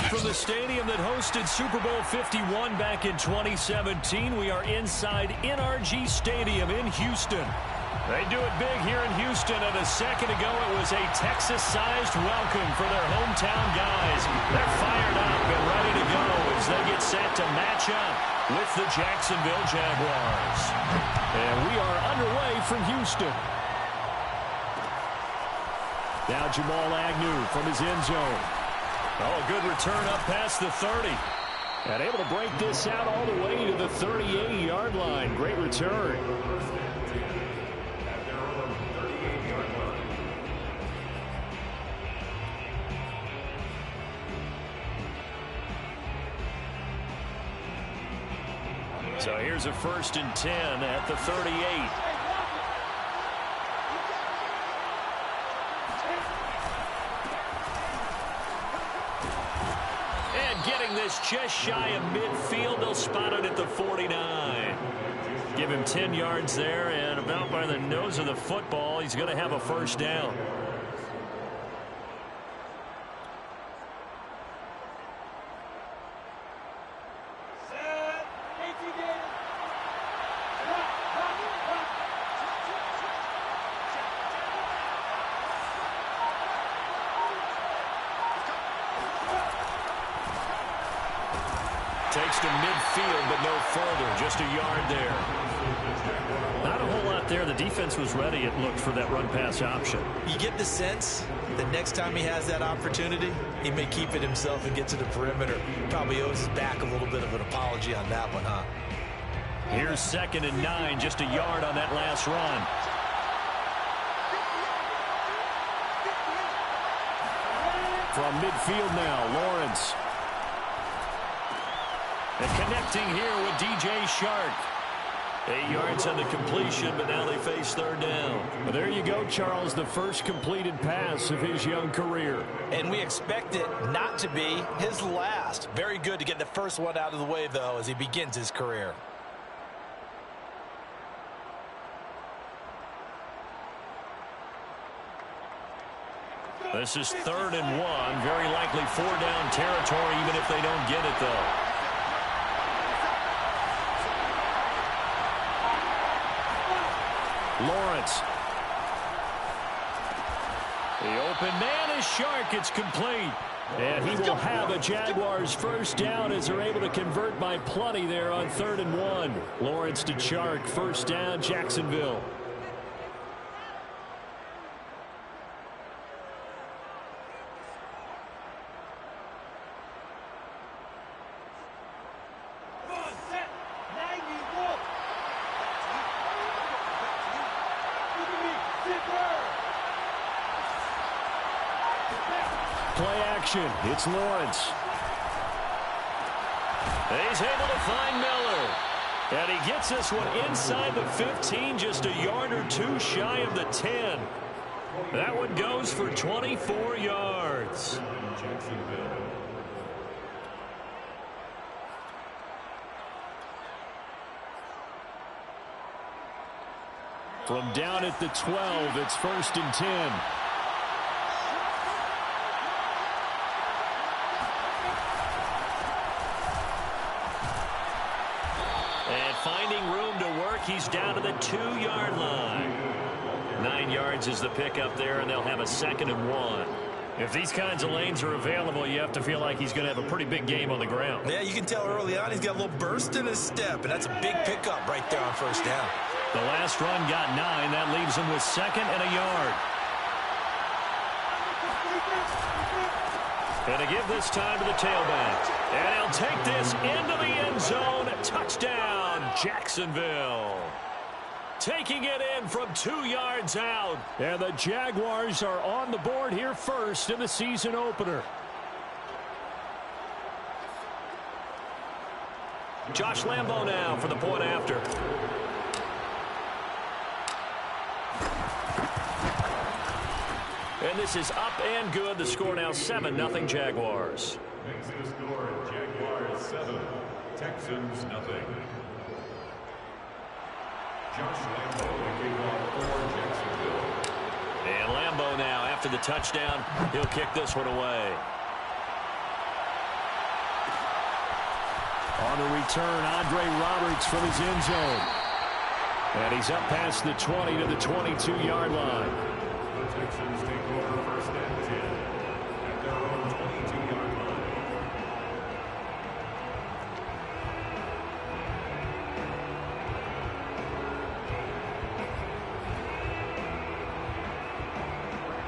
From the stadium that hosted Super Bowl 51 back in 2017, we are inside NRG Stadium in Houston. They do it big here in Houston, and a second ago it was a Texas-sized welcome for their hometown guys. They're fired up and ready to go as they get set to match up with the Jacksonville Jaguars. And we are underway from Houston. Now Jamal Agnew from his end zone. Oh, a good return up past the 30. And able to break this out all the way to the 38-yard line. Great return. So here's a 1st and 10 at the 38. Getting this just shy of midfield. They'll spot it at the 49. Give him 10 yards there, and about by the nose of the football, he's going to have a 1st down. Takes to midfield, but no further. Just a yard there. Not a whole lot there. The defense was ready, it looked, for that run-pass option. You get the sense that next time he has that opportunity, he may keep it himself and get to the perimeter. Probably owes his back a little bit of an apology on that one, huh? Here's 2nd and 9. Just a yard on that last run. From midfield now, Lawrence. And connecting here with DJ Shark. 8 yards on the completion, but now they face 3rd down. Well, there you go, Charles, the first completed pass of his young career. And we expect it not to be his last. Very good to get the first one out of the way, though, as he begins his career. This is 3rd and 1. Very likely 4-down territory, even if they don't get it, though. Lawrence. The open man is Shark. It's complete. And he will have a Jaguars 1st down as they're able to convert by plenty there on 3rd and 1. Lawrence to Shark. 1st down, Jacksonville. Play action. It's Lawrence. He's able to find Miller. And he gets this one inside the 15, just a yard or two shy of the 10. That one goes for 24 yards. From down at the 12, it's 1st and 10. Finding room to work, he's down to the 2-yard line. 9 yards is the pickup there, and they'll have a 2nd and 1. If these kinds of lanes are available, you have to feel like he's going to have a pretty big game on the ground. Yeah, you can tell early on he's got a little burst in his step, and that's a big pickup right there on 1st down. The last run got 9. That leaves him with 2nd and a yard. And to give this time to the tailback. And he'll take this into the end zone. Touchdown, Jacksonville. Taking it in from 2 yards out. And the Jaguars are on the board here first in the season opener. Josh Lambo now for the point after. And this is up and good. The score now 7-0 Jaguars. Makes the score Jaguars 7, Texans nothing. Josh Lambo kicking off for Jacksonville. And Lambo now after the touchdown, he'll kick this one away. On the return, Andre Roberts from his end zone. And he's up past the 20 to the 22-yard line. The Texans take over first and 10 at their own 22-yard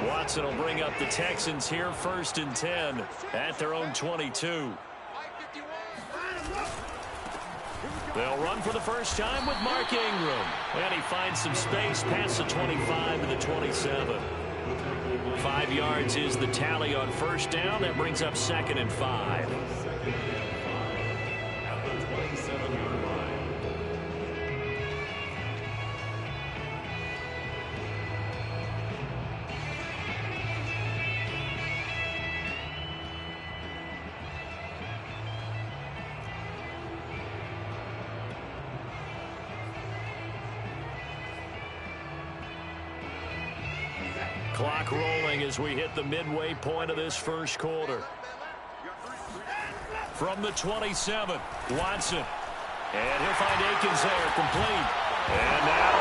line. Watson will bring up the Texans here first and 10 at their own 22. They'll run for the first time with Mark Ingram. And he finds some space past the 25 to the 27. 5 yards is the tally on first down. That brings up 2nd and 5. At the 27-yard line. Clock rolling as we hit the midway point of this first quarter. From the 27, Watson. And he'll find Akins there, complete. And now,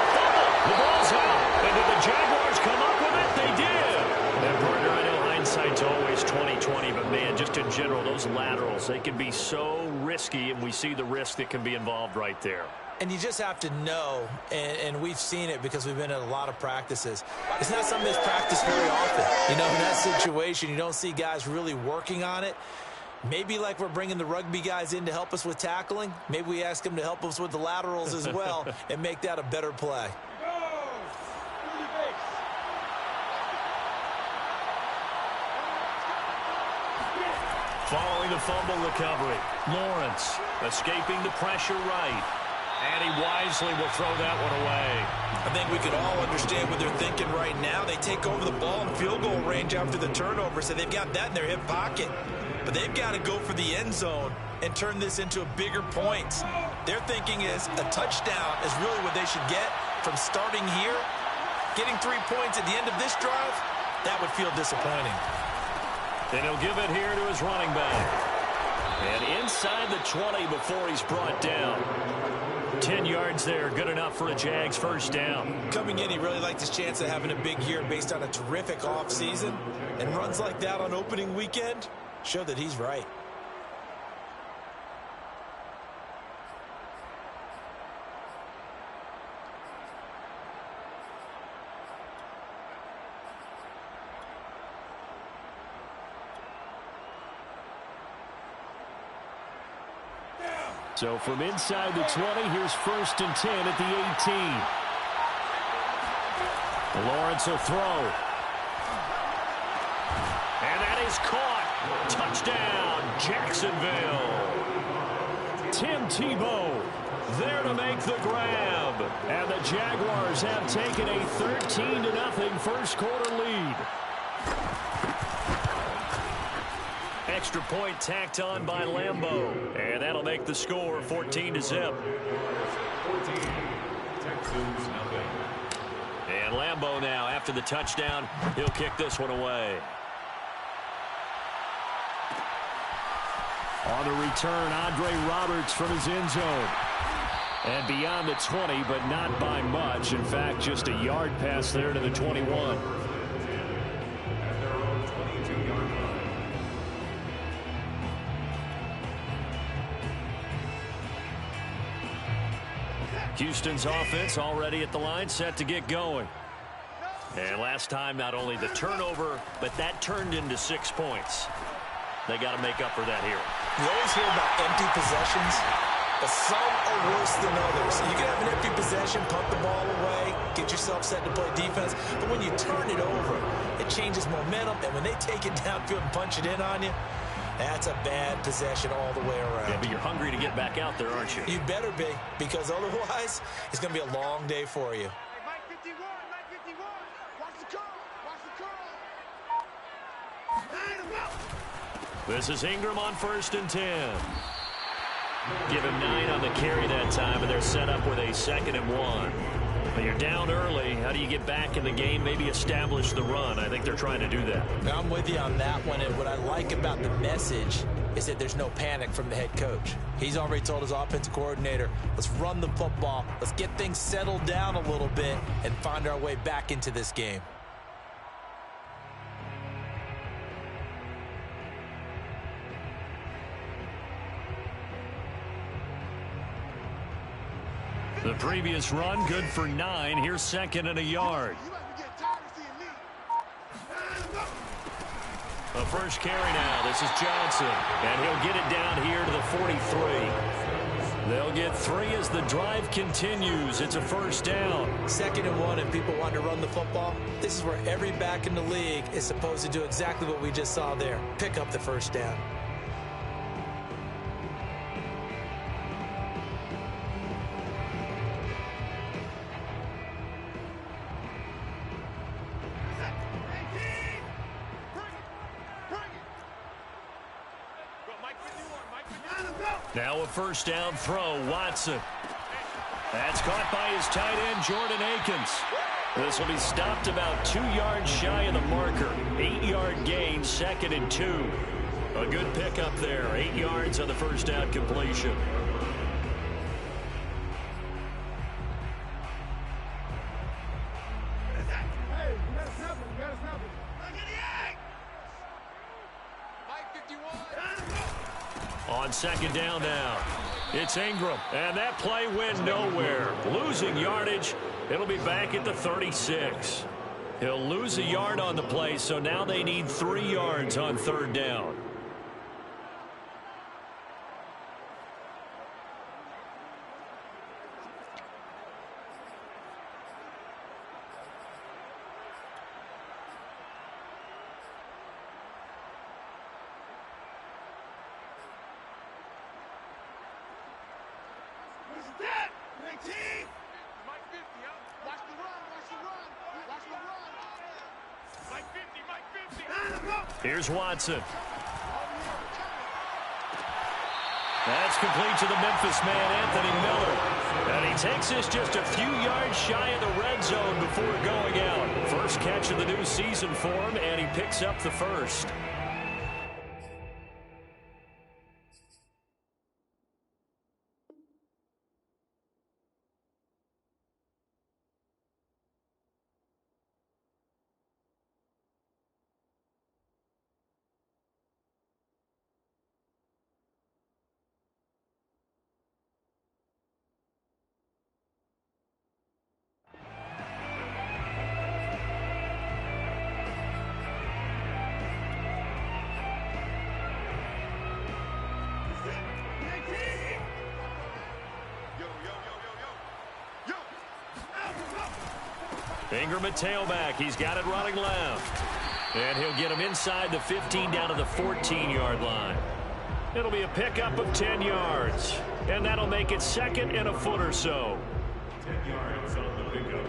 the ball's out. And did the Jaguars come up with it? They did. And partner, I know hindsight's always 20/20, but man, just in general, those laterals, they can be so risky, and we see the risk that can be involved right there. And you just have to know, and we've seen it because we've been in a lot of practices. It's not something that's practiced very often. You know, in that situation, you don't see guys really working on it. Maybe like we're bringing the rugby guys in to help us with tackling. Maybe we ask them to help us with the laterals as well and make that a better play. Following the fumble recovery, Lawrence escaping the pressure right. And he wisely will throw that one away. I think we can all understand what they're thinking right now. They take over the ball in field goal range after the turnover, so they've got that in their hip pocket. But they've got to go for the end zone and turn this into a bigger points. Their thinking is a touchdown is really what they should get from starting here. Getting 3 points at the end of this drive, that would feel disappointing. Then he'll give it here to his running back. And inside the 20 before he's brought down. 10 yards there, good enough for a Jags first down. Coming in, he really liked his chance of having a big year based on a terrific offseason. And runs like that on opening weekend show that he's right. So from inside the 20, here's first and 10 at the 18. Lawrence will throw. And that is caught. Touchdown, Jacksonville. Tim Tebow there to make the grab. And the Jaguars have taken a 13-0 first quarter lead. Extra point tacked on by Lambeau. And that'll make the score 14-0. 14, Texans nothing. And Lambeau now, after the touchdown, he'll kick this one away. On the return, Andre Roberts from his end zone. And beyond the 20, but not by much. In fact, just a yard pass there to the 21. Houston's offense already at the line, set to get going. And last time, not only the turnover, but that turned into 6 points. They got to make up for that here. You always hear about empty possessions, but some are worse than others. You can have an empty possession, punt the ball away, get yourself set to play defense, but when you turn it over, it changes momentum, and when they take it downfield and punch it in on you, that's a bad possession all the way around. Yeah, but you're hungry to get back out there, aren't you? You better be, because otherwise, it's going to be a long day for you. Mike 51, Mike 51. Watch the curl, watch the curl. Line him up. This is Ingram on first and 10. Give him 9 on the carry that time, and they're set up with a 2nd and 1. Well, you're down early. How do you get back in the game, maybe establish the run? I think they're trying to do that. I'm with you on that one, and what I like about the message is that there's no panic from the head coach. He's already told his offensive coordinator, let's run the football, let's get things settled down a little bit and find our way back into this game. The previous run, good for 9. Here's second and a yard. The first carry now. This is Johnson. And he'll get it down here to the 43. They'll get 3 as the drive continues. It's a first down. 2nd and 1, and people want to run the football. This is where every back in the league is supposed to do exactly what we just saw there. Pick up the first down. Now a first down throw, Watson. That's caught by his tight end, Jordan Akins. This will be stopped about 2 yards shy of the marker. 8-yard gain, 2nd and 2. A good pickup there, 8 yards on the first down completion. On second down now, it's Ingram, and that play went nowhere. Losing yardage, it'll be back at the 36. He'll lose a yard on the play, so now they need 3 yards on 3rd down. Here's Watson. That's complete to the Memphis man, Anthony Miller. And he takes this just a few yards shy of the red zone before going out. First catch of the new season for him, and he picks up the first. Ingram at tailback. He's got it running left. And he'll get him inside the 15 down to the 14-yard line. It'll be a pickup of 10 yards. And that'll make it 2nd and a foot or so. 10 yards on the pickup.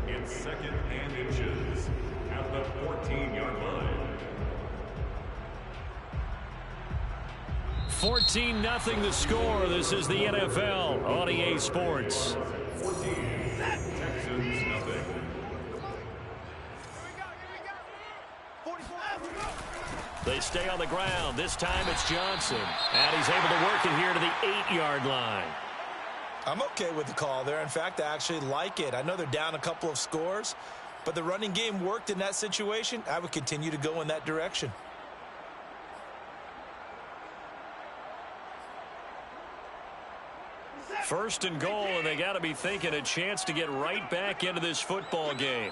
It's 2nd and inches at the 14-yard line. 14-0 the score. This is the NFL on EA Sports. 14, Texans nothing. They stay on the ground. This time it's Johnson. And he's able to work it here to the 8-yard line. I'm okay with the call there. In fact, I actually like it. I know they're down a couple of scores, but the running game worked in that situation. I would continue to go in that direction. First and goal, and they got to be thinking a chance to get right back into this football game.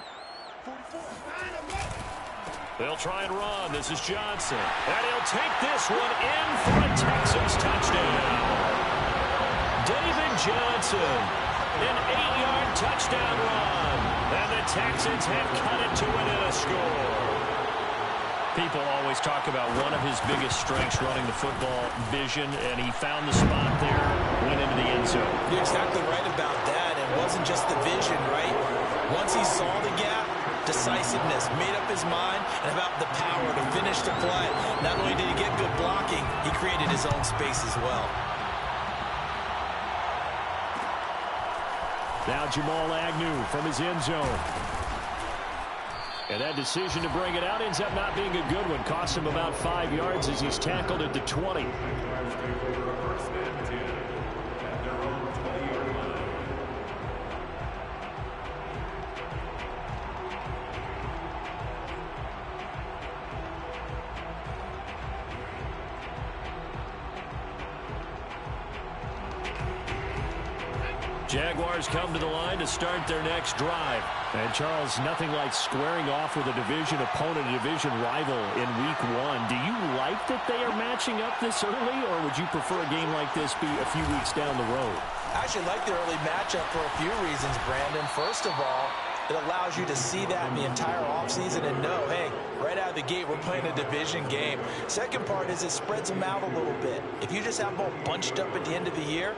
They'll try and run. This is Johnson. And he'll take this one in for a Texans touchdown. David Johnson, an 8-yard touchdown run. And the Texans have cut it to within a score. People always talk about one of his biggest strengths running the football, vision, and he found the spot there, went into the end zone. You're exactly right about that. It wasn't just the vision, right? Once he saw the gap, decisiveness, made up his mind, and about the power to finish the play. Not only did he get good blocking, he created his own space as well. Now Jamal Agnew from his end zone. And that decision to bring it out ends up not being a good one. Cost him about 5 yards as he's tackled at the 20. Jaguars come to the line to start their next drive. And, Charles, nothing like squaring off with a division opponent, a division rival in Week 1. Do you like that they are matching up this early, or would you prefer a game like this be a few weeks down the road? I actually like the early matchup for a few reasons, Brandon. First of all, it allows you to see that in the entire offseason and know, hey, right out of the gate, we're playing a division game. Second part is it spreads them out a little bit. If you just have them all bunched up at the end of the year,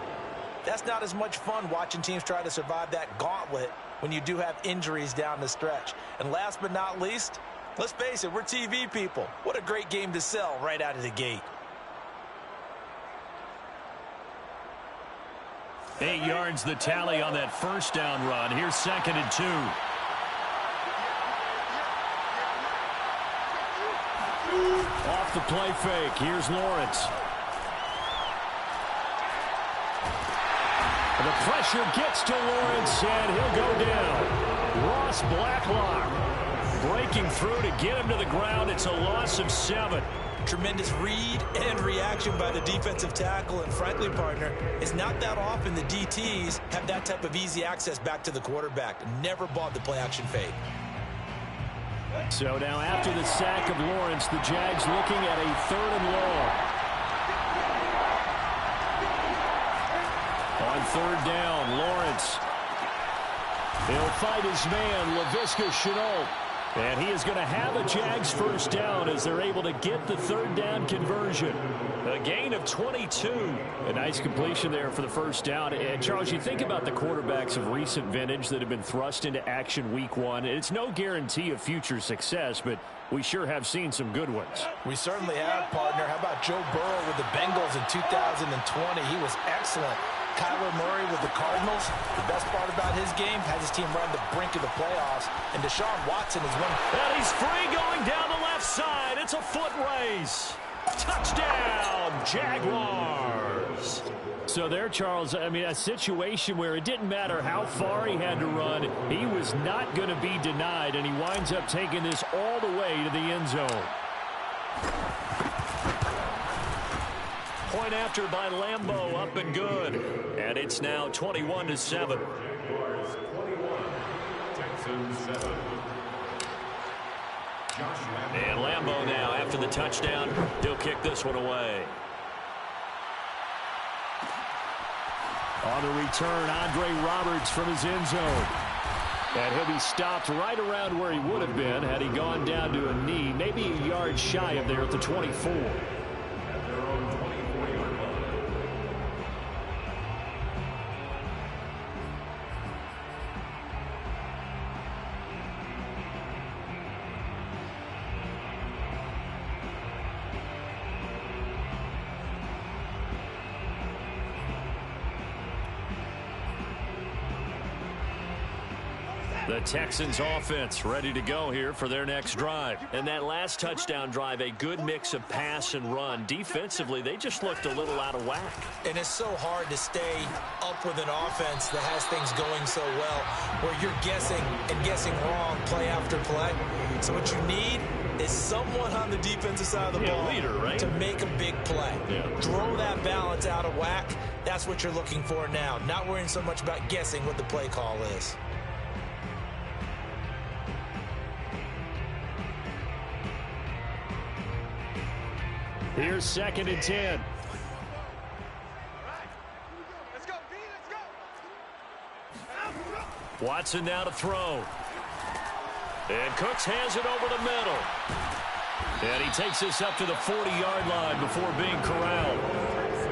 that's not as much fun watching teams try to survive that gauntlet when you do have injuries down the stretch. And last but not least, let's face it, we're TV people. What a great game to sell right out of the gate. 8 yards the tally on that first down run. Here's 2nd and 2. Off the play fake. Here's Lawrence. The pressure gets to Lawrence, and he'll go down. Ross Blacklock breaking through to get him to the ground. It's a loss of 7. Tremendous read and reaction by the defensive tackle. And frankly, partner, it's not that often the DTs have that type of easy access back to the quarterback. Never bought the play action fade. So now after the sack of Lawrence, the Jags looking at a 3rd and long. On 3rd down, Lawrence. He'll fight his man, Laviska Shenault. And he is going to have a Jags first down as they're able to get the 3rd down conversion. A gain of 22. A nice completion there for the first down. And, Charles, you think about the quarterbacks of recent vintage that have been thrust into action Week 1. It's no guarantee of future success, but we sure have seen some good ones. We certainly have, partner. How about Joe Burrow with the Bengals in 2020? He was excellent. Kyler Murray with the Cardinals. The best part about his game, has his team run the brink of the playoffs. And Deshaun Watson is one. And he's free going down the left side. It's a foot race. Touchdown, Jaguars. So there, Charles, I mean, a situation where it didn't matter how far he had to run. He was not going to be denied, and he winds up taking this all the way to the end zone. Point after by Lambeau, up and good. And it's now 21-7. And Lambeau now, after the touchdown, he'll kick this one away. On the return, Andre Roberts from his end zone. And he'll be stopped right around where he would have been had he gone down to a knee, maybe a yard shy of there at the 24. The Texans offense ready to go here for their next drive. And that last touchdown drive, a good mix of pass and run. Defensively, they just looked a little out of whack. And it's so hard to stay up with an offense that has things going so well, where you're guessing and guessing wrong play after play. So what you need is someone on the defensive side of the ball leader, right? To make a big play. Throw that balance out of whack. That's what you're looking for now. Not worrying so much about guessing what the play call is. Here's 2nd and 10. Let's go, B, let's go. Watson now to throw. And Cooks has it over the middle. And he takes this up to the 40-yard line before being corralled.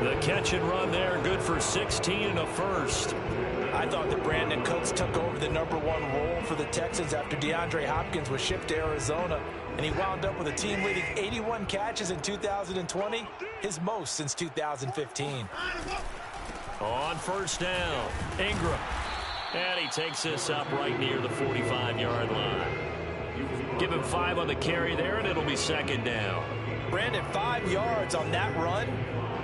The catch and run there, good for 16 and a first. I thought that Brandon Cooks took over the #1 role for the Texans after DeAndre Hopkins was shipped to Arizona. And he wound up with a team-leading 81 catches in 2020, his most since 2015. On first down, Ingram. And he takes this up right near the 45-yard line. Give him 5 on the carry there, and it'll be second down. Brandon, 5 yards on that run.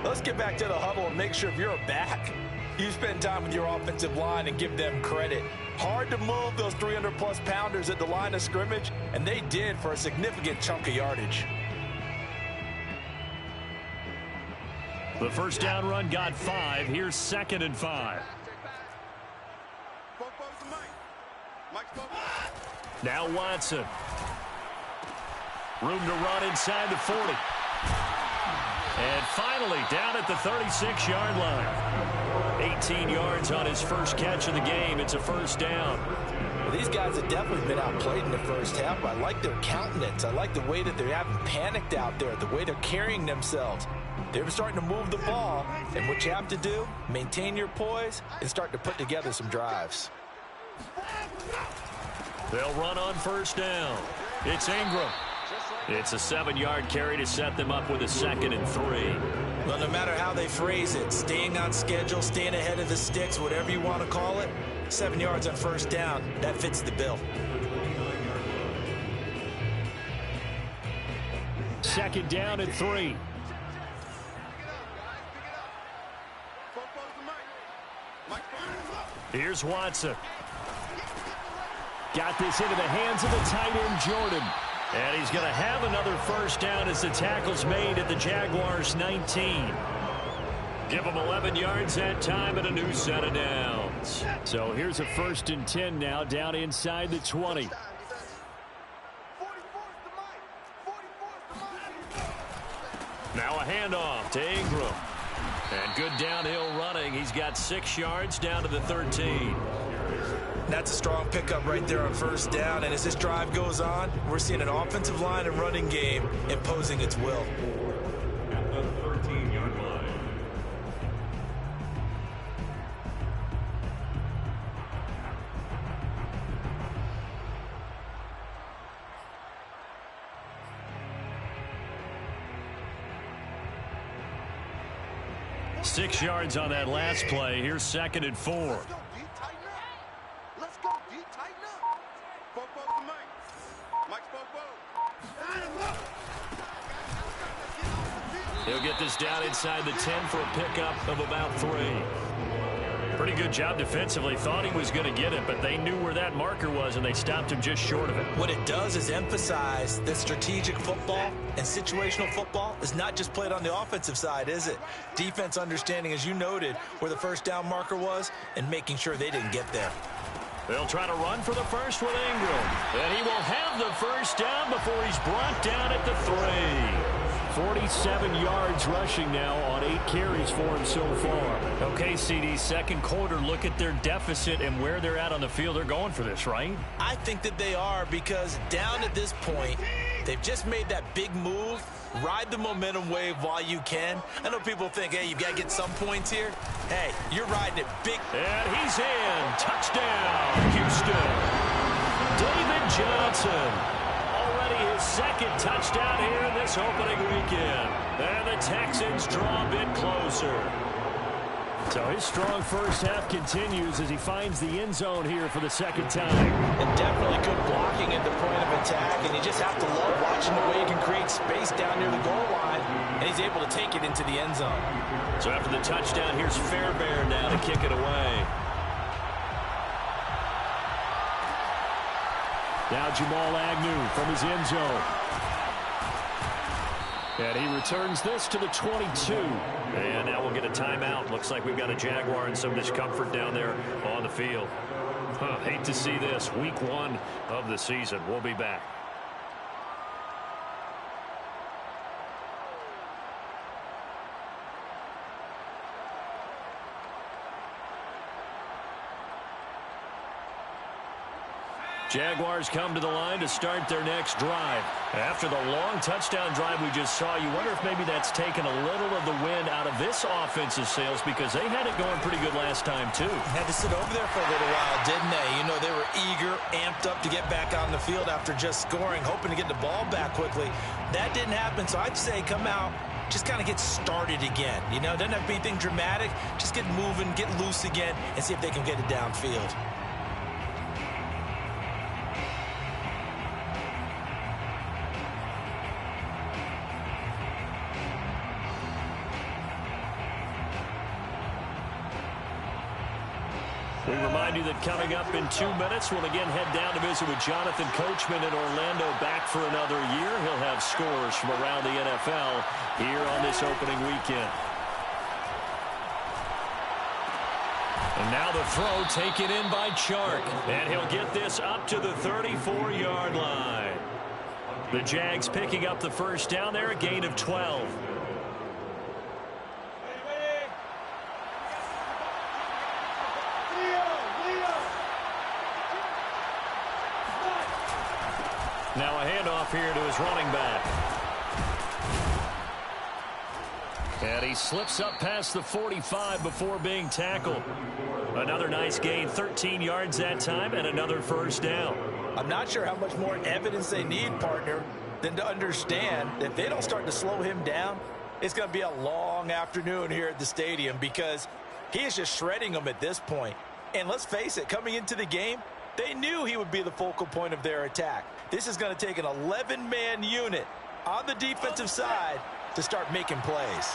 Let's get back to the huddle and make sure if you're a back, you spend time with your offensive line and give them credit. Hard to move those 300-plus pounders at the line of scrimmage, and they did for a significant chunk of yardage. The first down run got 5. Here's 2nd and 5. Now Watson. Room to run inside the 40. And finally down at the 36-yard line. 18 yards on his first catch of the game. It's a first down. Well, these guys have definitely been outplayed in the first half. I like their countenance. I like the way that they haven't panicked out there, the way they're carrying themselves. They're starting to move the ball, and what you have to do, maintain your poise and start to put together some drives. They'll run on first down. It's Ingram. It's a 7-yard carry to set them up with a 2nd and 3. Well, no matter how they phrase it, staying on schedule, staying ahead of the sticks, whatever you want to call it, 7 yards on first down, that fits the bill. 2nd down and 3. Here's Watson. Got this into the hands of the tight end, Jordan. And he's going to have another first down as the tackle's made at the Jaguars' 19. Give them 11 yards that time and a new set of downs. So here's a 1st and 10 now down inside the 20. Now a handoff to Ingram. And good downhill running. He's got 6 yards down to the 13. That's a strong pickup right there on first down. And as this drive goes on, we're seeing an offensive line and running game imposing its will. At the 13-yard line. Six yards on that last play. Here's 2nd and 4. Let's go, D. Tighten up. Bobo to Mike. Mike's Bobo. He'll get this down inside the 10 for a pickup of about 3. Pretty good job defensively. Thought he was going to get it, but they knew where that marker was, and they stopped him just short of it. What it does is emphasize that strategic football and situational football is not just played on the offensive side, is it? Defense understanding, as you noted, where the first down marker was and making sure they didn't get there. They'll try to run for the first with Ingram. And he will have the first down before he's brought down at the 3. 47 yards rushing now on 8 carries for him so far. Okay, CD, second quarter, look at their deficit and where they're at on the field. They're going for this, right? I think that they are, because down at this point, they've just made that big move. Ride the momentum wave while you can. I know people think, hey, you've got to get some points here. Hey, you're riding it big. And he's in. Touchdown, Houston. David Johnson. Already his 2nd touchdown here in this opening weekend. And the Texans draw a bit closer. So his strong first half continues as he finds the end zone here for the 2nd time. And definitely good blocking at the point of attack, and you just have to love watching the way he can create space down near the goal line, and he's able to take it into the end zone. So after the touchdown, here's Fairbairn now to kick it away. Now Jamal Agnew from his end zone. And he returns this to the 22. And now we'll get a timeout. Looks like we've got a Jaguar in some discomfort down there on the field. Hate to see this. Week 1 of the season. We'll be back. Jaguars come to the line to start their next drive. After the long touchdown drive we just saw, you wonder if maybe that's taken a little of the wind out of this offensive sails, because they had it going pretty good last time too. Had to sit over there for a little while, didn't they? You know, they were eager, amped up to get back on the field after just scoring, hoping to get the ball back quickly. That didn't happen, so I'd say come out, just kind of get started again. You know, doesn't have to be anything dramatic. Just get moving, get loose again, and see if they can get it downfield. We remind you that coming up in 2 minutes, we'll again head down to visit with Jonathan Coachman in Orlando, back for another year. He'll have scores from around the NFL here on this opening weekend. And now the throw taken in by Chark. And he'll get this up to the 34-yard line. The Jags picking up the first down there, a gain of 12. Now a handoff here to his running back. And he slips up past the 45 before being tackled. Another nice gain, 13 yards that time, and another first down. I'm not sure how much more evidence they need, partner, than to understand that if they don't start to slow him down, it's going to be a long afternoon here at the stadium, because he is just shredding them at this point. And let's face it, coming into the game, they knew he would be the focal point of their attack. This is going to take an 11-man unit on the defensive side to start making plays.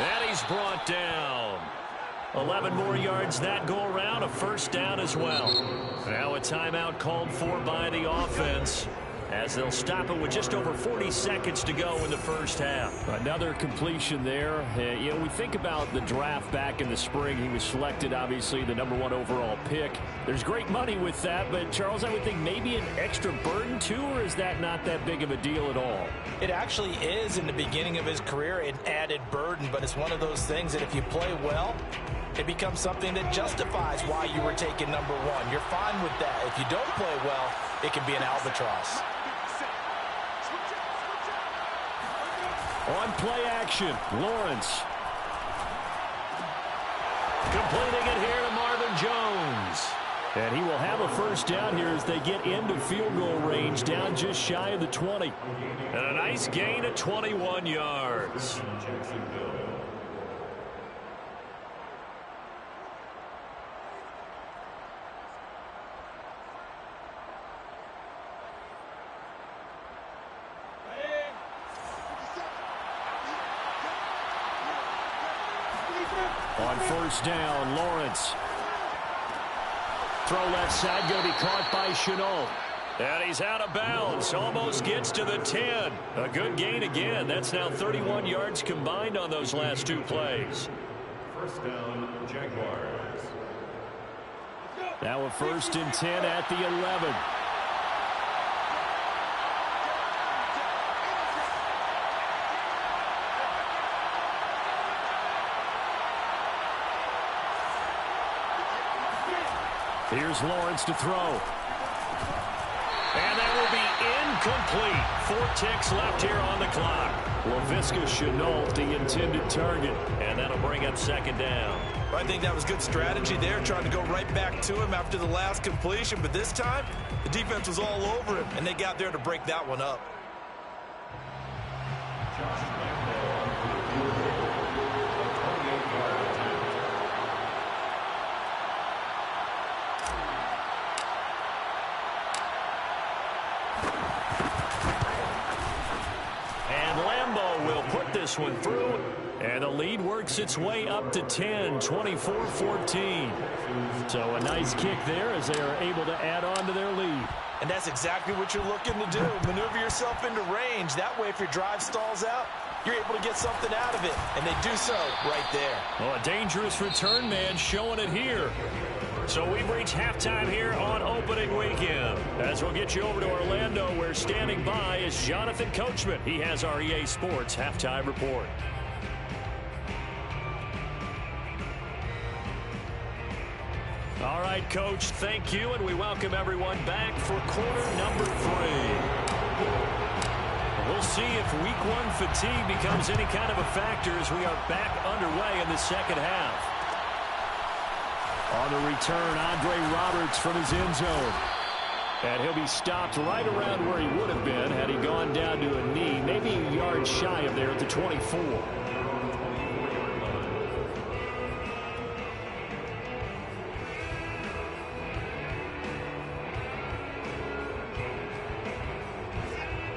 And he's brought down. 11 more yards that go around, a first down as well. Now a timeout called for by the offense, as they'll stop it with just over 40 seconds to go in the first half. Another completion there. You know, we think about the draft back in the spring. He was selected, obviously, the #1 overall pick. There's great money with that, but, Charles, I would think maybe an extra burden, too, or is that not that big of a deal at all? It actually is in the beginning of his career an added burden, but it's one of those things that if you play well, it becomes something that justifies why you were taken #1. You're fine with that. If you don't play well, it can be an albatross. On play action, Lawrence. Completing it here to Marvin Jones. And he will have a first down here as they get into field goal range, down just shy of the 20. And a nice gain of 21 yards. On first down, Lawrence. Throw left side, going to be caught by Chenault. And he's out of bounds. Almost gets to the 10. A good gain again. That's now 31 yards combined on those last two plays. First down, Jaguars. Now a 1st and 10 at the 11. Here's Lawrence to throw. And that will be incomplete. 4 ticks left here on the clock. Laviska Shenault, the intended target. And that'll bring up 2nd down. I think that was good strategy there, trying to go right back to him after the last completion. But this time, the defense was all over him, and they got there to break that one up. This one through, and the lead works its way up to 10, 24-14. So a nice kick there as they are able to add on to their lead. And that's exactly what you're looking to do. Maneuver yourself into range. That way, if your drive stalls out, you're able to get something out of it, and they do so right there. Well, a dangerous return man showing it here. So we've reached halftime here on opening weekend. As we'll get you over to Orlando, where standing by is Jonathan Coachman. He has our EA Sports halftime report. All right, Coach, thank you, and we welcome everyone back for quarter number 3. We'll see if week 1 fatigue becomes any kind of a factor as we are back underway in the second half. On the return, Andre Roberts from his end zone. And he'll be stopped right around where he would have been had he gone down to a knee, maybe a yard shy of there at the 24.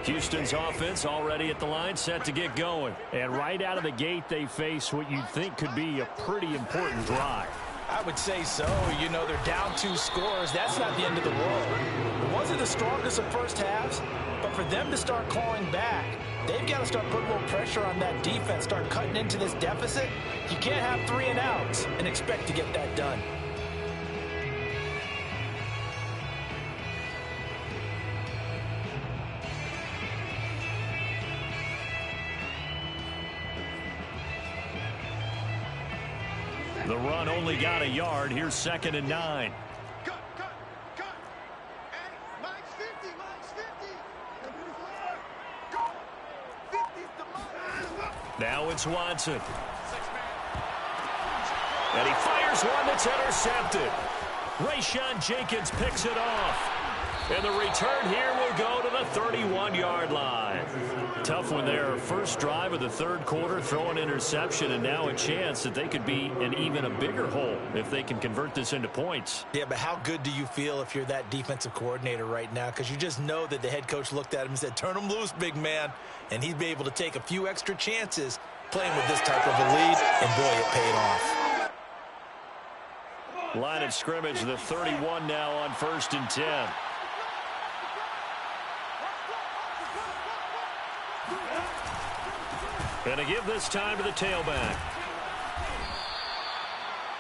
Houston's offense already at the line, set to get going. And right out of the gate, they face what you'd think could be a pretty important drive. I would say so. You know, they're down 2 scores. That's not the end of the world. It wasn't the strongest of first halves, but for them to start clawing back, they've got to start putting a little pressure on that defense, start cutting into this deficit. You can't have 3 and outs and expect to get that done. The run only got a yard. Here's 2nd and 9. Cut. Hey, Mike's 50. Go. 50's the Mike. Now it's Watson. And he fires one that's intercepted. Rayshon Jenkins picks it off. And the return here will go to the 31-yard line. Tough one there. First drive of the third quarter, throw an interception, and now a chance that they could be in even a bigger hole if they can convert this into points. Yeah, but how good do you feel if you're that defensive coordinator right now? Because you just know that the head coach looked at him and said, turn him loose, big man. And he'd be able to take a few extra chances playing with this type of a lead, and boy, it paid off. Line of scrimmage, the 31 now on 1st and 10. And to give this time to the tailback.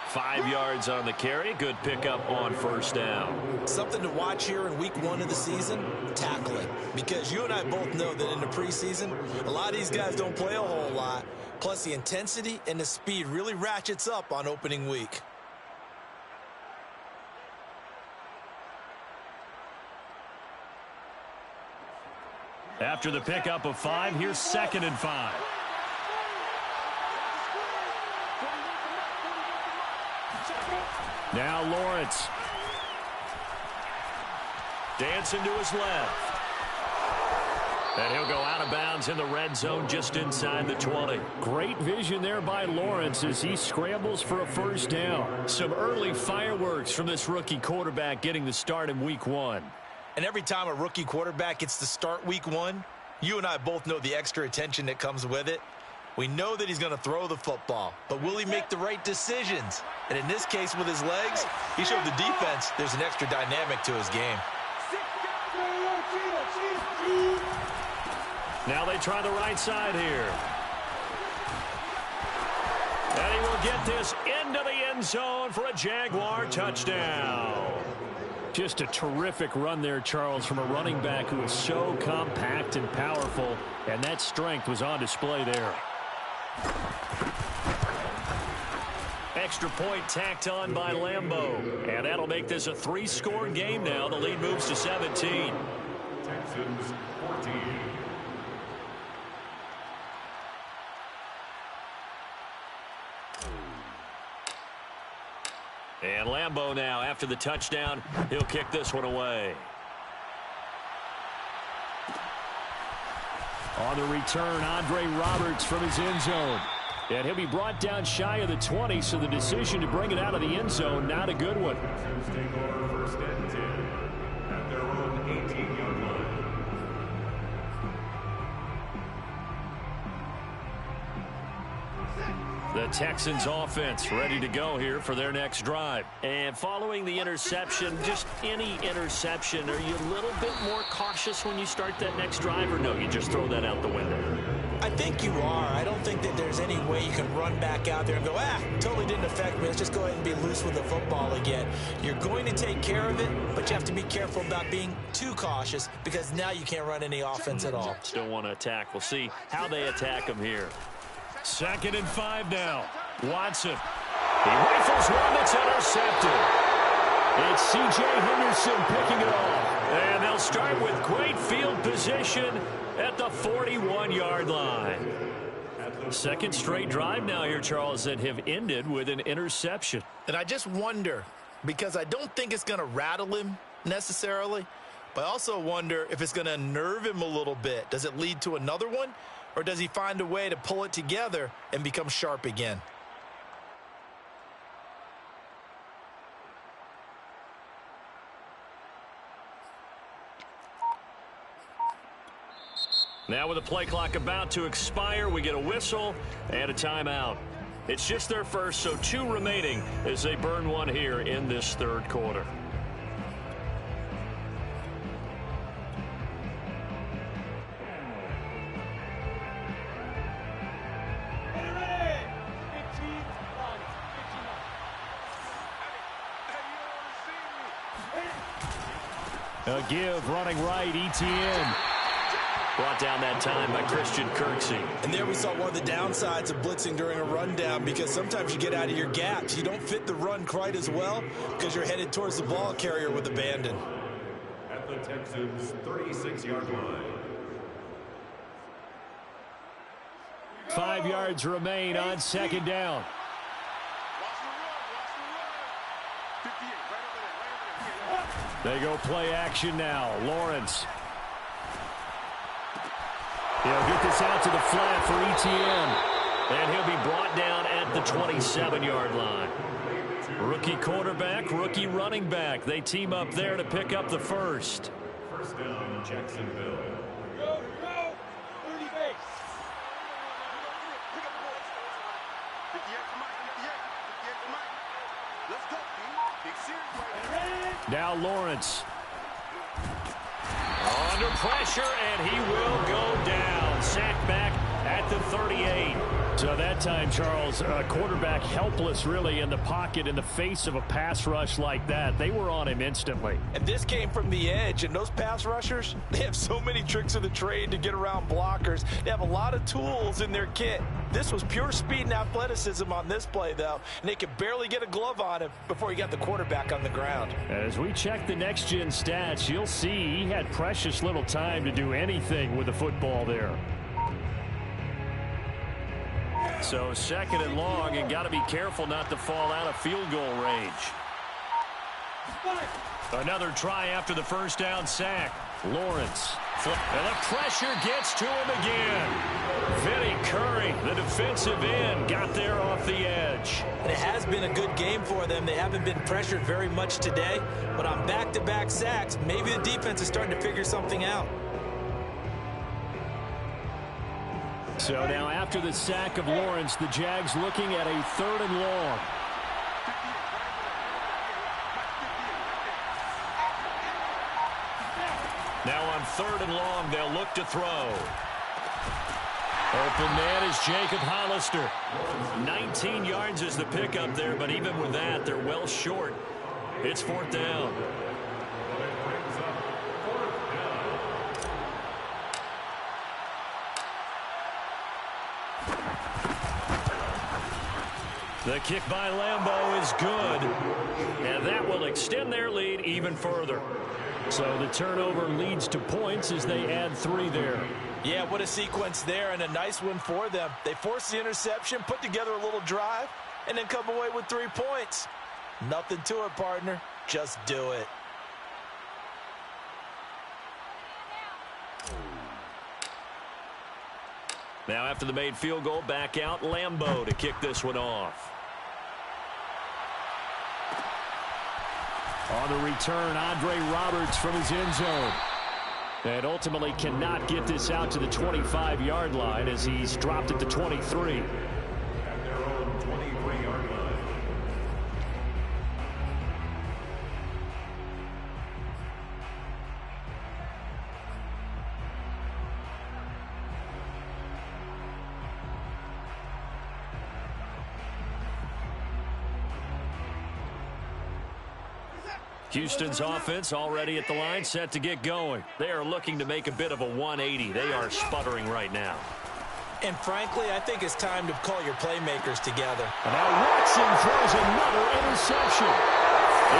5 yards on the carry. Good pickup on 1st down. Something to watch here in week 1 of the season, tackling. Because you and I both know that in the preseason, a lot of these guys don't play a whole lot. Plus the intensity and the speed really ratchets up on opening week. After the pickup of 5, here's 2nd and 5. Now Lawrence. Dancing to his left. And he'll go out of bounds in the red zone just inside the 20. Great vision there by Lawrence as he scrambles for a 1st down. Some early fireworks from this rookie quarterback getting the start in week 1. And every time a rookie quarterback gets to start week 1, you and I both know the extra attention that comes with it. We know that he's going to throw the football, but will he make the right decisions? And in this case, with his legs, he showed the defense there's an extra dynamic to his game. Now they try the right side here. And he will get this into the end zone for a Jaguar touchdown. Just a terrific run there, Charles, from a running back who is so compact and powerful, and that strength was on display there. Extra point tacked on by Lambeau. And that'll make this a 3-score game now. The lead moves to 17. Texans 14. And Lambeau now, after the touchdown, he'll kick this one away. On the return, Andre Roberts from his end zone. And he'll be brought down shy of the 20, so the decision to bring it out of the end zone, not a good one. Texans take over 1st and 10 at their own 18-yard line. The Texans offense ready to go here for their next drive. And following the interception, just any interception, are you a little bit more cautious when you start that next drive, or no, you just throw that out the window? I think you are. I don't think that there's any way you can run back out there and go, totally didn't affect me. Let's just go ahead and be loose with the football again. You're going to take care of it, but you have to be careful about being too cautious because now you can't run any offense at all. Still want to attack. We'll see how they attack them here. 2nd and 5 now. Watson. He rifles one that's intercepted. It's C.J. Henderson picking it off. And they'll start with great field position at the 41-yard line. At the Second straight drive now here, Charles, that have ended with an interception. And I just wonder, because I don't think it's going to rattle him necessarily, but I also wonder if it's going to unnerve him a little bit. Does it lead to another one, or does he find a way to pull it together and become sharp again? Now with the play clock about to expire, we get a whistle and a timeout. It's just their first, so 2 remaining as they burn one here in this third quarter. A give, running right, ETN. Brought down that time by Christian Kirksey. And there we saw one of the downsides of blitzing during a rundown, because sometimes you get out of your gaps. You don't fit the run quite as well because you're headed towards the ball carrier with abandon. At the Texans' 36-yard line. 5 yards remain on second down. Watch the run. 58, right over there. They go play action now. Lawrence. He'll get this out to the flat for ETN. And he'll be brought down at the 27-yard line. Rookie quarterback, rookie running back. They team up there to pick up the first. First down, Jacksonville. Go. 30 base. Pick up the ball. 58 to Mike. 58 to Mike. Let's go, dude. Big series right here. Now Lawrence. Under pressure, and he will go down. Sacked back at the 38. So that time, Charles, quarterback helpless really in the pocket in the face of a pass rush like that. They were on him instantly. And this came from the edge, and those pass rushers, they have so many tricks of the trade to get around blockers. They have a lot of tools in their kit. This was pure speed and athleticism on this play, though, and they could barely get a glove on him before he got the quarterback on the ground. As we check the next-gen stats, you'll see he had precious little time to do anything with the football there. So second and long, and got to be careful not to fall out of field goal range. Another try after the first down sack. Lawrence. And the pressure gets to him again. Vinny Curry, the defensive end, got there off the edge. And it has been a good game for them. They haven't been pressured very much today, but on back-to-back sacks, maybe the defense is starting to figure something out. So now after the sack of Lawrence, the Jags looking at a third and long. Now on third and long, they'll look to throw. Open man is Jacob Hollister. 19 yards is the pickup there, but even with that, they're well short. It's fourth down. The kick by Lambeau is good, and that will extend their lead even further. So the turnover leads to points as they add 3 there. Yeah, what a sequence there, and a nice one for them. They force the interception, put together a little drive, and then come away with 3 points. Nothing to it, partner. Just do it. Now after the made field goal, back out Lambeau to kick this one off. On the return, Andre Roberts from his end zone. And ultimately cannot get this out to the 25-yard line as he's dropped at the 23. At their own 23-yard line. Houston's offense already at the line, set to get going. They are looking to make a bit of a 180. They are sputtering right now. And frankly, I think it's time to call your playmakers together. And now Watson throws another interception.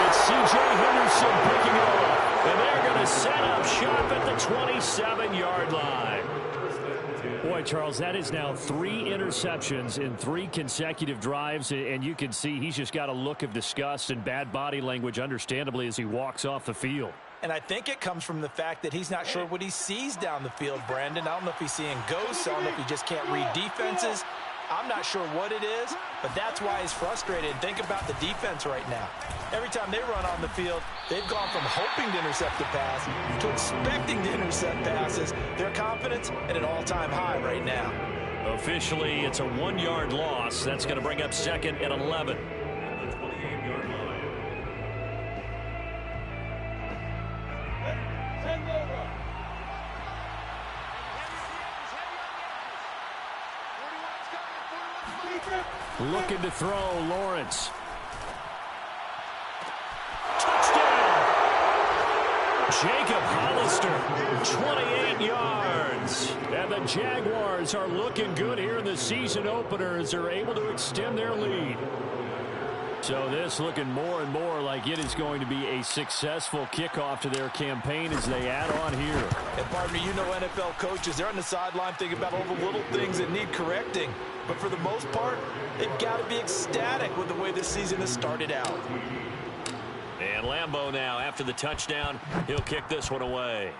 It's C.J. Henderson picking it off. And they're going to set up shop at the 27-yard line. Boy, Charles, that is now 3 interceptions in 3 consecutive drives, and you can see he's just got a look of disgust and bad body language, understandably, as he walks off the field. And I think it comes from the fact that he's not sure what he sees down the field, Brandon. I don't know if he's seeing ghosts. I don't know if he just can't read defenses. I'm not sure what it is, but that's why he's frustrated. And think about the defense right now. Every time they run on the field, they've gone from hoping to intercept the pass to expecting to intercept passes. Their confidence at an all-time high right now. Officially, it's a 1-yard loss. That's going to bring up 2nd and 11. At the 28-yard line. Looking to throw, Lawrence. Touchdown! Jacob Hollister, 28 yards. And the Jaguars are looking good here in the season opener as they're able to extend their lead. So this looking more and more like it is going to be a successful kickoff to their campaign as they add on here. And partner, you know NFL coaches, they're on the sideline thinking about all the little things that need correcting. But for the most part, they've got to be ecstatic with the way this season has started out. And Lambeau now, after the touchdown, he'll kick this one away.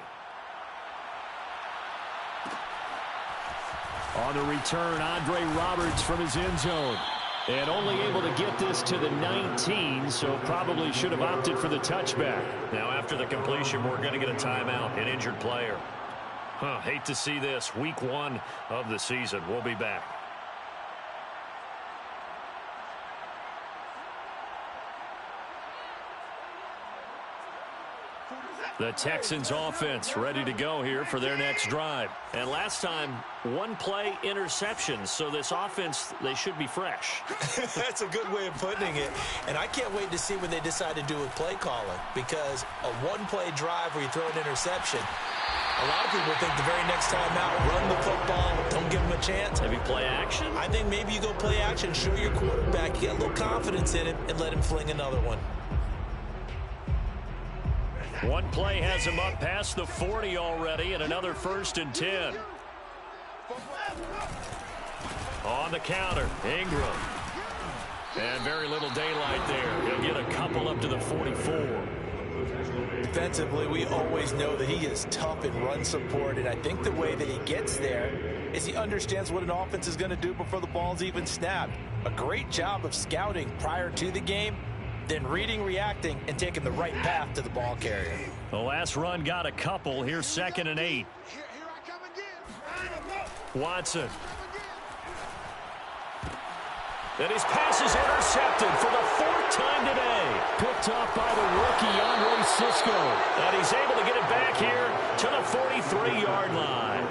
On the return, Andre Roberts from his end zone. And only able to get this to the 19, so probably should have opted for the touchback. Now, after the completion, we're going to get a timeout, an injured player. Hate to see this. Week 1 of the season. We'll be back. The Texans offense ready to go here for their next drive. And last time, 1-play interceptions. So this offense, they should be fresh. That's a good way of putting it. And I can't wait to see what they decide to do with play calling. Because a 1-play drive where you throw an interception, a lot of people think the very next time out, run the football, don't give them a chance. Maybe play action? I think maybe you go play action, show your quarterback, you get a little confidence in him, and let him fling another one. One play has him up past the 40 already, and another 1st and 10. On the counter, Ingram. And very little daylight there. He'll get a couple up to the 44. Defensively, we always know that he is tough in run support, and I think the way that he gets there is he understands what an offense is going to do before the ball's even snapped. A great job of scouting prior to the game, then reading, reacting, and taking the right path to the ball carrier. The last run got a couple. Here's 2nd and 8. Watson. And his pass is intercepted for the 4th time today. Picked up by the rookie, Andre Cisco. And he's able to get it back here to the 43-yard line.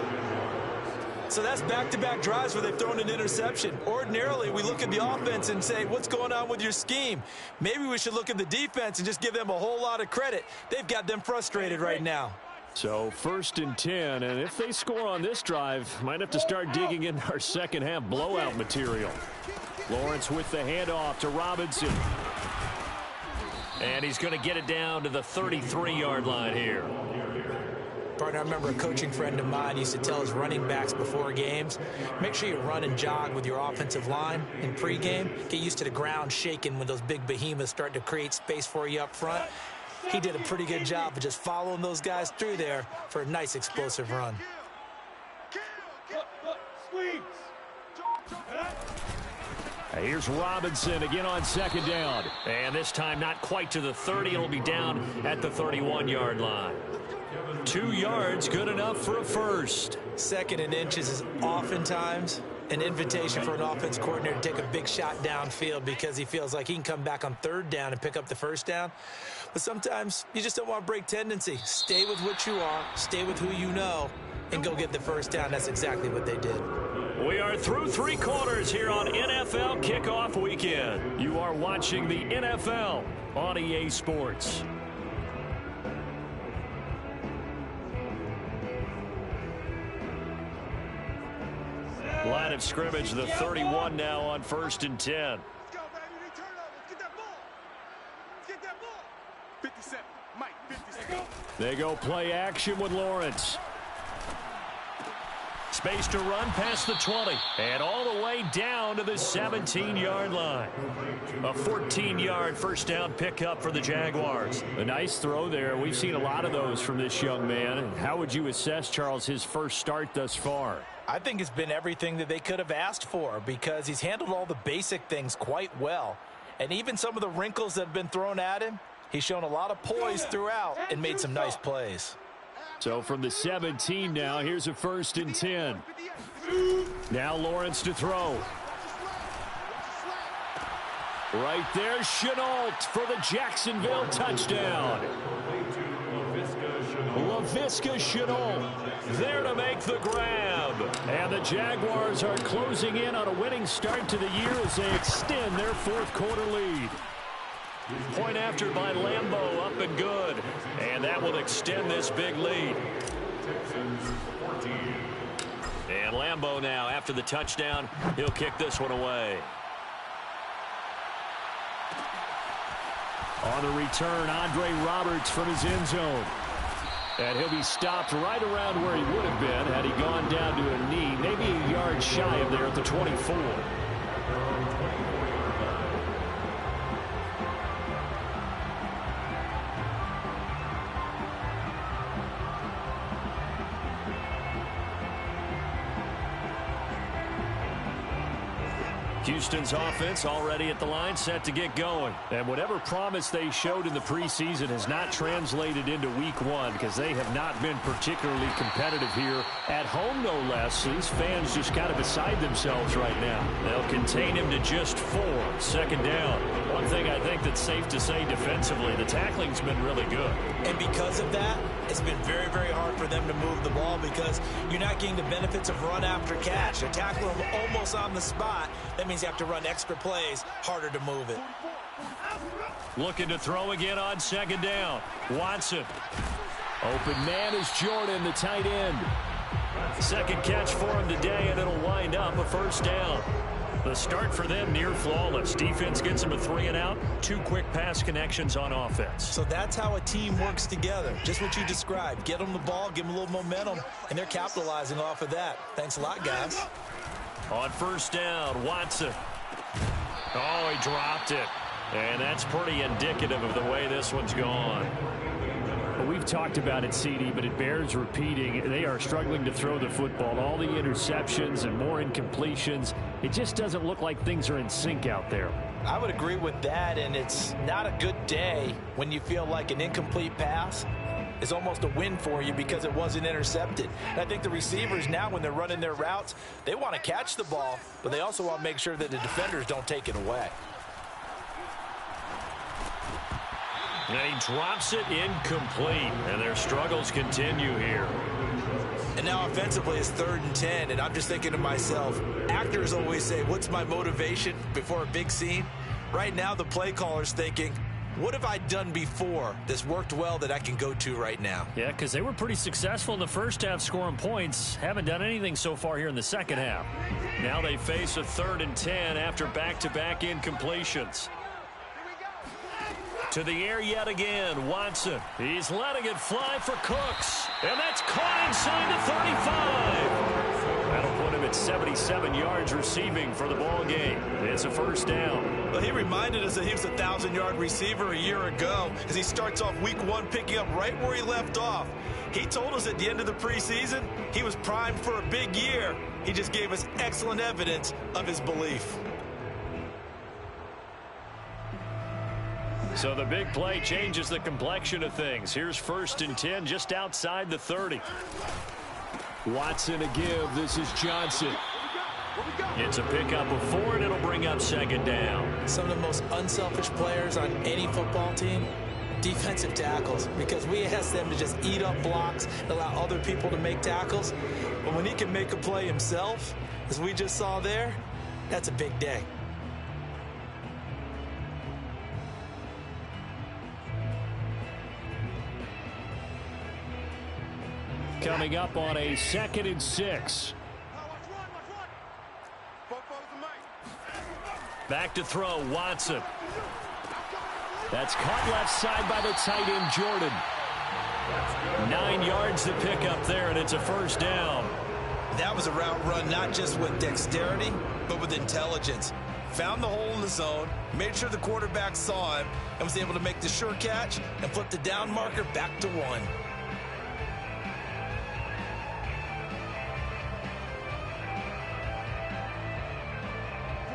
So that's back-to-back drives where they've thrown an interception. Ordinarily, we look at the offense and say, what's going on with your scheme? Maybe we should look at the defense and just give them a whole lot of credit. They've got them frustrated right now. So 1st and 10, and if they score on this drive, might have to start digging in our second-half blowout material. Lawrence with the handoff to Robinson. And he's going to get it down to the 33-yard line here. Partner, I remember a coaching friend of mine used to tell his running backs before games, make sure you run and jog with your offensive line in pregame. Get used to the ground shaking when those big behemoths start to create space for you up front. He did a pretty good job of just following those guys through there for a nice explosive run. Here's Robinson again on 2nd down. And this time not quite to the 30. It'll be down at the 31-yard line. 2 yards, good enough for a first. 2nd and inches is oftentimes an invitation for an offense coordinator to take a big shot downfield because he feels like he can come back on 3rd down and pick up the 1st down. But sometimes you just don't want to break tendency. Stay with what you are, stay with who you know, and go get the 1st down. That's exactly what they did. We are through 3 quarters here on NFL Kickoff Weekend. You are watching the NFL on EA Sports. Line of scrimmage, the 31 now on 1st and 10. Let's go, baby. Turn over. Get that ball. Let's get that ball. 57. Mike, 50 They go play action with Lawrence. Space to run past the 20 and all the way down to the 17-yard line. A 14-yard first down pickup for the Jaguars. A nice throw there. We've seen a lot of those from this young man. How would you assess, Charles, his first start thus far? I think it's been everything that they could have asked for because he's handled all the basic things quite well. And even some of the wrinkles that have been thrown at him, he's shown a lot of poise throughout and made some nice plays. So from the 17 now, here's a 1st and 10. Now Lawrence to throw. Right there, Chenault for the Jacksonville touchdown. Laviska Chenault there to make the grab. And the Jaguars are closing in on a winning start to the year as they extend their 4th quarter lead. Point after by Lambeau, up and good. And that will extend this big lead. And Lambeau now, after the touchdown, he'll kick this one away. On the return, Andre Roberts from his end zone. And he'll be stopped right around where he would have been had he gone down to a knee, maybe a yard shy of there at the 24. Houston's offense already at the line, set to get going. And whatever promise they showed in the preseason has not translated into week 1 because they have not been particularly competitive here at home, no less. These fans just kind of beside themselves right now. They'll contain him to just 4. 2nd down. One thing I think that's safe to say defensively, the tackling's been really good. And because of that, it's been very, very hard for them to move the ball because you're not getting the benefits of run after catch. They tackle him almost on the spot. That means you have to run extra plays, harder to move it. Looking to throw again on 2nd down. Watson. Open man is Jordan, the tight end. 2nd catch for him today, and it'll wind up a 1st down. The start for them near flawless. Defense gets them a 3 and out. 2 quick pass connections on offense. So that's how a team works together. Just what you described. Get them the ball, give them a little momentum, and they're capitalizing off of that. Thanks a lot, guys. On 1st down, Watson. Oh, he dropped it. And that's pretty indicative of the way this one's gone. Well, we've talked about it, CD, but it bears repeating. They are struggling to throw the football. All the interceptions and more incompletions. It just doesn't look like things are in sync out there. I would agree with that, and it's not a good day when you feel like an incomplete pass is almost a win for you because it wasn't intercepted. And I think the receivers now, when they're running their routes, they want to catch the ball, but they also want to make sure that the defenders don't take it away. And he drops it incomplete, and their struggles continue here. And now offensively it's 3rd and 10, and I'm just thinking to myself, actors always say, what's my motivation before a big scene? Right now the play caller's thinking, what have I done before that's worked well that I can go to right now? Yeah, because they were pretty successful in the first half scoring points. Haven't done anything so far here in the second half. Now they face a 3rd and 10 after back-to-back incompletions. To the air yet again, Watson. He's letting it fly for Cooks. And that's caught inside the 35. That'll put him at 77 yards receiving for the ball game. It's a 1st down. Well, he reminded us that he was a 1,000-yard receiver a year ago as he starts off week 1 picking up right where he left off. He told us at the end of the preseason he was primed for a big year. He just gave us excellent evidence of his belief. So the big play changes the complexion of things. Here's 1st and 10 just outside the 30. Watson a give. This is Johnson. It's a pickup of 4, and it'll bring up 2nd down. Some of the most unselfish players on any football team, defensive tackles, because we ask them to just eat up blocks and allow other people to make tackles. But when he can make a play himself, as we just saw there, that's a big day. Coming up on a 2nd and 6. Back to throw, Watson. That's caught left side by the tight end, Jordan. 9 yards to pick up there, and it's a first down. That was a route run not just with dexterity, but with intelligence. Found the hole in the zone, made sure the quarterback saw him, and was able to make the sure catch and flip the down marker back to 1.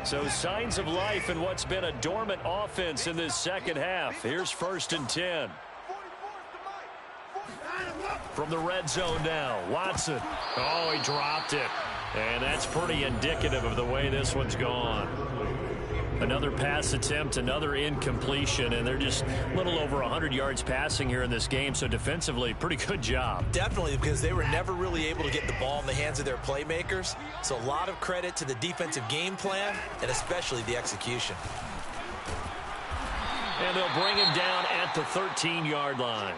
So signs of life in what's been a dormant offense in this second half. Here's 1st and 10. From the red zone now, Watson. Oh, he dropped it. And that's pretty indicative of the way this one's gone. Another pass attempt, another incompletion, and they're just a little over 100 yards passing here in this game, so defensively, pretty good job. Definitely, because they were never really able to get the ball in the hands of their playmakers, so a lot of credit to the defensive game plan, and especially the execution. And they'll bring him down at the 13-yard line.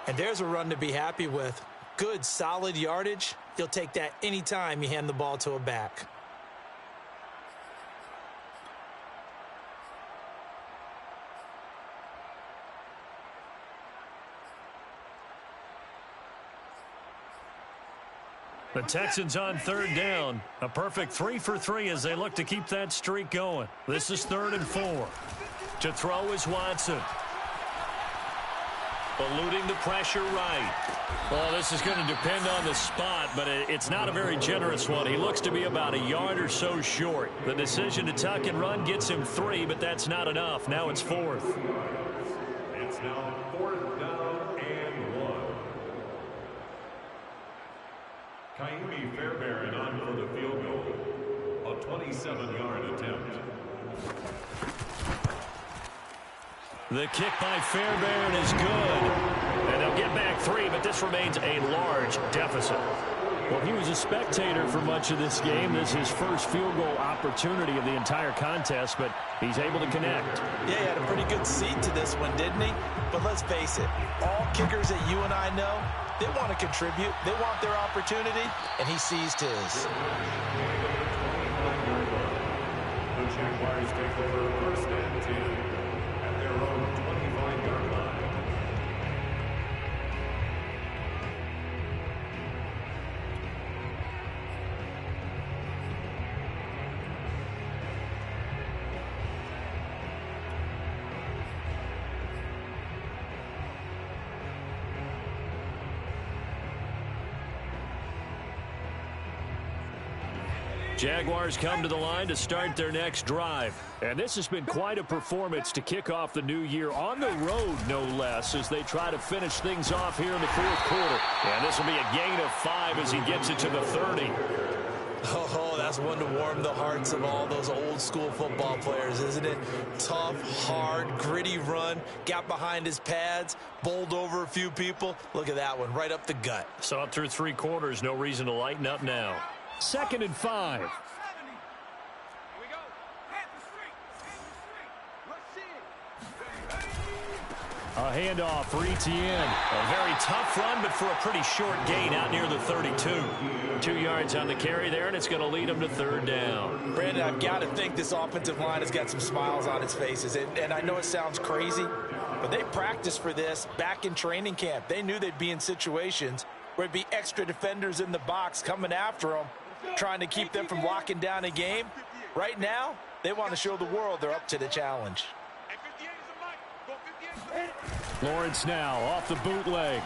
And there's a run to be happy with. Good, solid yardage. You'll take that anytime you hand the ball to a back. The Texans on 3rd down. A perfect 3 for 3 as they look to keep that streak going. This is 3rd and 4. To throw is Watson. Eluding the pressure right. Well, this is going to depend on the spot, but it's not a very generous one. He looks to be about a yard or so short. The decision to tuck and run gets him 3, but that's not enough. Now it's 4th. It's now 4th down and 1. Kaimi Fairbairn on for the field goal. A 27-yard attempt. The kick by Fairbairn is good. And they'll get back 3, but this remains a large deficit. Well, he was a spectator for much of this game. This is his first field goal opportunity of the entire contest, but he's able to connect. Yeah, he had a pretty good seat to this one, didn't he? But let's face it, all kickers that you and I know, they want to contribute. They want their opportunity, and he seized his. The Jaguars take over 1st and 10 at their own 25-yard line. Jaguars come to the line to start their next drive. And this has been quite a performance to kick off the new year on the road, no less, as they try to finish things off here in the 4th quarter. And this will be a gain of 5 as he gets it to the 30. Oh, that's one to warm the hearts of all those old school football players, isn't it? Tough, hard, gritty run, got behind his pads, bowled over a few people. Look at that one, right up the gut. Saw it through 3 quarters, no reason to lighten up now. 2nd and 5. A handoff for Etienne. A very tough run, but for a pretty short gain out near the 32. 2 yards on the carry there, and it's going to lead him to 3rd down. Brandon, I've got to think this offensive line has got some smiles on its faces. And I know it sounds crazy, but they practiced for this back in training camp. They knew they'd be in situations where it'd be extra defenders in the box coming after them, trying to keep them from locking down a game. Right now, they want to show the world they're up to the challenge. Lawrence now off the bootleg.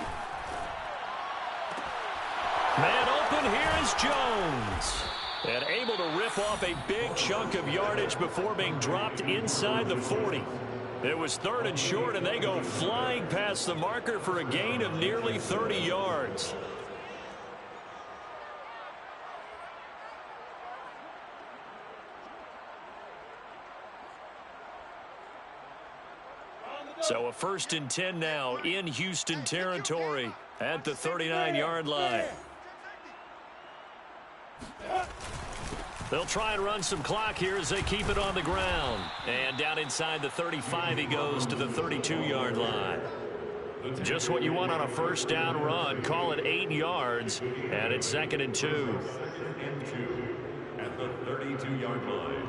Man open, here is Jones. And able to rip off a big chunk of yardage before being dropped inside the 40. It was 3rd and short, and they go flying past the marker for a gain of nearly 30 yards. So a 1st and 10 now in Houston territory at the 39-yard line. They'll try and run some clock here as they keep it on the ground. And down inside the 35 he goes to the 32-yard line. Just what you want on a 1st down run. Call it 8 yards, and it's 2nd and 2. 2nd and 2 at the 32-yard line.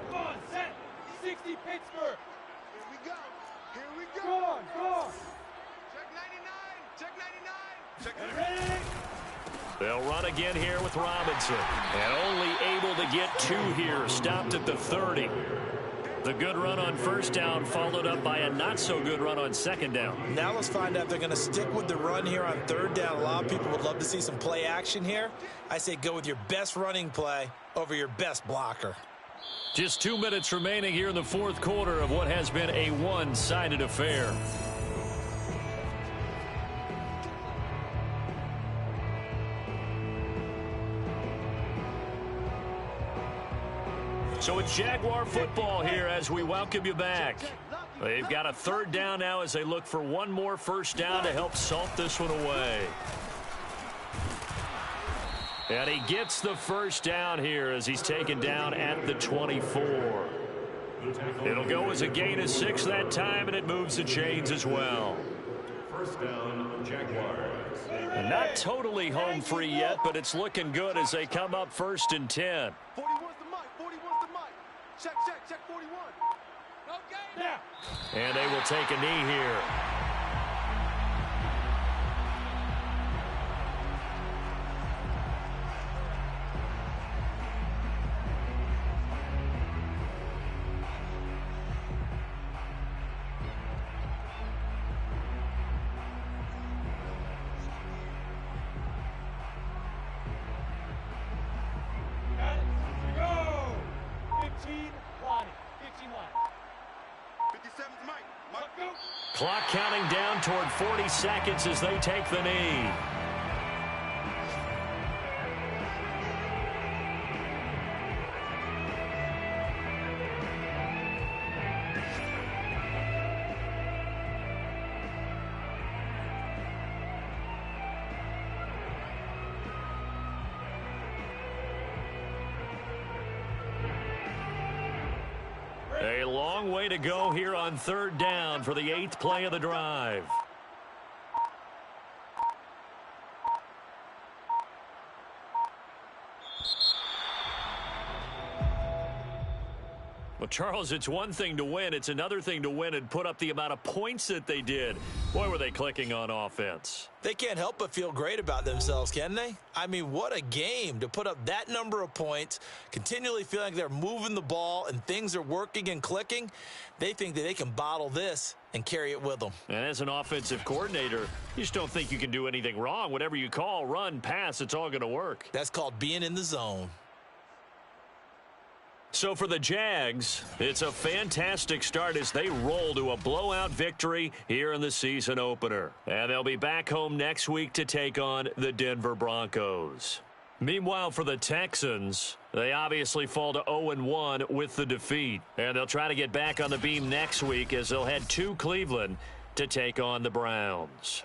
Come on, set. 60 Pittsburgh. Here we go. They'll run again here with Robinson. And only able to get 2 here. Stopped at the 30. The good run on first down followed up by a not-so-good run on second down. Now let's find out if they're going to stick with the run here on third down. A lot of people would love to see some play action here. I say go with your best running play over your best blocker. Just 2 minutes remaining here in the fourth quarter of what has been a one-sided affair. So it's Jaguar football here as we welcome you back. They've got a third down now as they look for one more first down to help salt this one away. And he gets the first down here as he's taken down at the 24. It'll go as a gain of 6 that time, and it moves the chains as well. First down, Jaguars. And not totally home free yet, but it's looking good as they come up 1st and 10. 41's the mic. 41's the mic. Check 41. Okay. Yeah. And they will take a knee here. Clock counting down toward 40 seconds as they take the knee. A long way to go here on third down for the 8th play of the drive. Well, Charles, it's one thing to win. It's another thing to win and put up the amount of points that they did. Boy, were they clicking on offense. They can't help but feel great about themselves, can they? I mean, what a game to put up that number of points, continually feeling like they're moving the ball and things are working and clicking. They think that they can bottle this and carry it with them. And as an offensive coordinator, you just don't think you can do anything wrong. Whatever you call, run, pass, it's all going to work. That's called being in the zone. So for the Jags, it's a fantastic start as they roll to a blowout victory here in the season opener. And they'll be back home next week to take on the Denver Broncos. Meanwhile, for the Texans, they obviously fall to 0-1 with the defeat. And they'll try to get back on the beam next week as they'll head to Cleveland to take on the Browns.